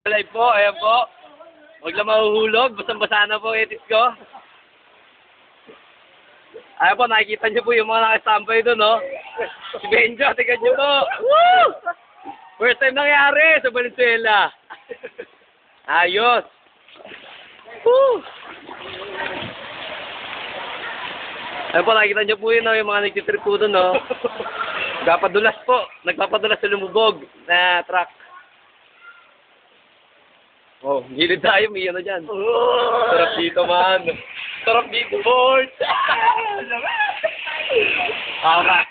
Live po, ayan po. Huwag lang mahuhulog, basang-basa na po etis ko. Ayan po, nakikita niyo po yung mga nakastambay doon, no? Si Benjo, tingnan niyo po. Woo! First time nangyari sa Valenzuela. Ayos. Woo! Ayan po, nakikita niyo po yun, no? Yung mga nagtitrip po doon, no? Nagpapadulas po. Nagpapadulas sa lumubog na truck. Oh, gilid tayo, may ano dyan. Sarap dito, man. Sarap dito, board. Alright.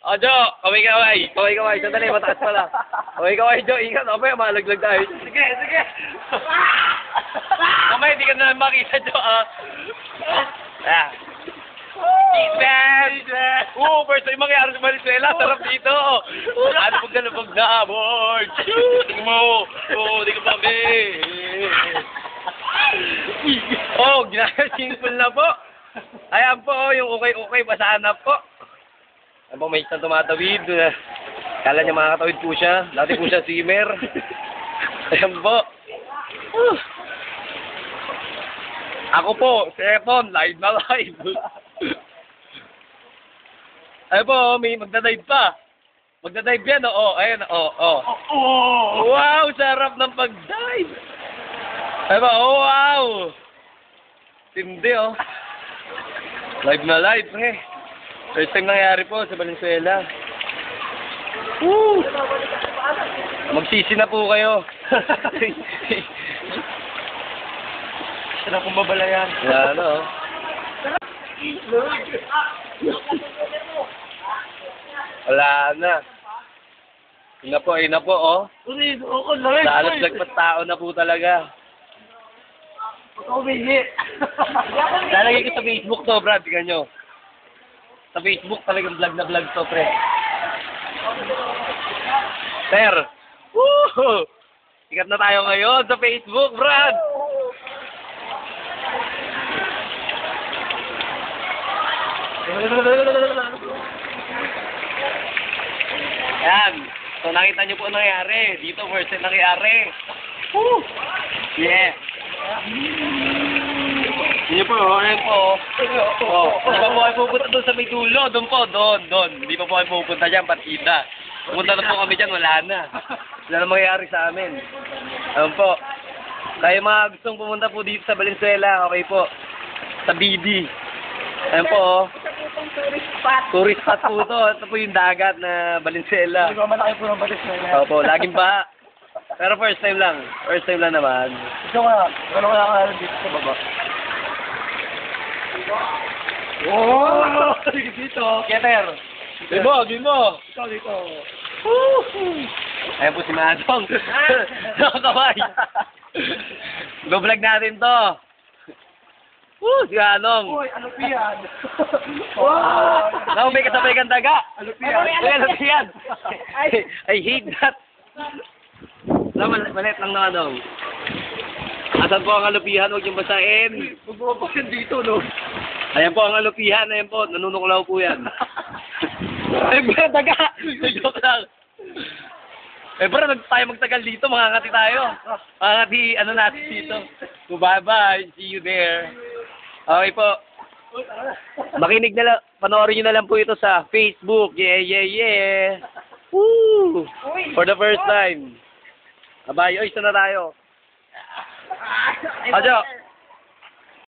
Oh, Jo, kaway-kaway. Kaway-kaway. Sandali, mataas pala. Kaway-kaway, Jo. Ingat, mamaya malaglag tayo. Sige, sige. Mamaya, hindi ka na makita, Jo, ah. Ah. Ethan! Oo, first time mangyari sa Valenzuela. Sarap dito. Ano pag nalabag na, board? Tingnan mo. Oo, di ka pa, be. Oh, ginagasimple na po. Ayan po, yung okay-okay, basahan na po. Ayan po, may isang tumatawid. Kala niya makakatawid po siya. Dati po siya swimmer. Ayan po. Ako po, Stefan, live na live. Ay po, may magdadive pa. Magdadive yan, oo. Ayan, oo. Wow, sarap ng pagdive. Ay po, oh, wow. Tindi, oh. Live na live, eh. First time nangyari po sa Valenzuela. Woo! Magsisi na po kayo. Sarap kong babalayan. Yan, oh. Wala na. Ina po, oh. Lalos lagpas tao na po talaga. Lalagay ko sa Facebook to, Brad. Tingnan nyo. Sa Facebook talagang vlog na vlog to, pre. Sir. Woo! Sikat na tayo ngayon sa Facebook, Brad. Yan. So, nakita nyo po nangyari. Dito, first time nangyari. Woo! Yeah. Yun po, ayan po. Oh, hindi pa po kayo pupunta doon sa may dulo. Doon po, doon. Hindi pa po kayo pupunta dyan, partida. Pupunta na po kami dyan, wala na. Wala na mangyayari sa amin. Ayan po. Kayo mga gustong pumunta po dito sa Valenzuela, okay po. Sa BD. Ayan po, oh. Tourist spot po ito. Ito po yung dagat na Valenzuela. Malaki po ng Valenzuela. Opo, laging ba. Pero first time lang. First time lang naman. Ito nga, wala ka dito sa baba. Oh! Dito. Keter. Game mo. Ikaw dito. Ayan po si Madong. Nakakaway. Go-vlog natin to. Si Anong. Uy, ano po yan? Wow! May kasabay kang daga. Ano po yan? Ano po yan? I hate that. Malit lang na Anong. Asan po ang alupihan? Huwag niyong basahin. Huwag mo pa yan dito, no? Ayan po ang alupihan. Ayan po. Nanunuklaw po yan. Ay, ba, daga! Joke lang. Eh, bro, tayo magtagal dito. Makangati tayo. Makangati, ano natin dito. So, bye-bye. See you there. Okay po. Makinig na lang. Panoorin nyo na lang po ito sa Facebook. Yeah. Woo! For the first time. Abay, oy, sana tayo. Adyo!